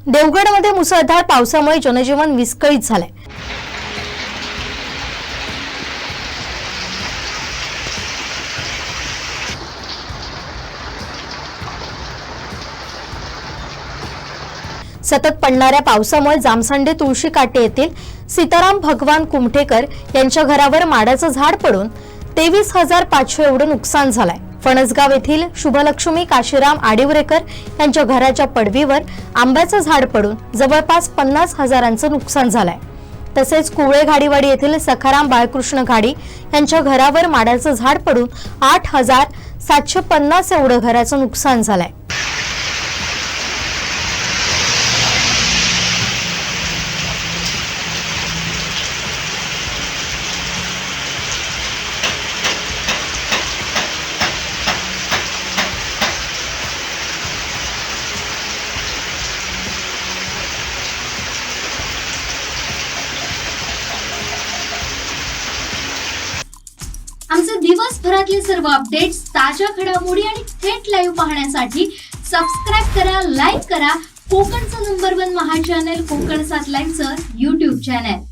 देवगडमध्ये मुसळधार पावसामुळे जनजीवन विस्कळीत झालंय। सतत पडणाऱ्या पावसामुळे जामसंडे तुळशी काटे येथील सीताराम भगवान कुमठेकर यांच्या घरावर माडाचं झाड पडून 23,500 एवढं नुकसान झालंय। फणसगाव येथील शुभलक्ष्मी काशीराम आडिवरेकर यांच्या घराच्या पडवीवर आंब्याचं झाड पडून जवळपास 50,000चं नुकसान झालंय। तसेच कुवळे घाडीवाडी येथील सखाराम बाळकृष्ण घाडी यांच्या घरावर माडाचं झाड पडून 8,750 एवढं घराचं नुकसान झालंय। आमचे दिवसभरातले सर्व अपडेट्स, ताज्या घडामोडी आणि थेट लाईव्ह पाहण्यासाठी सबस्क्राइब करा, लाईक करा कोकणचं नंबर 1 महा चॅनल कोकण 7 लाईव्हचं YouTube चॅनल।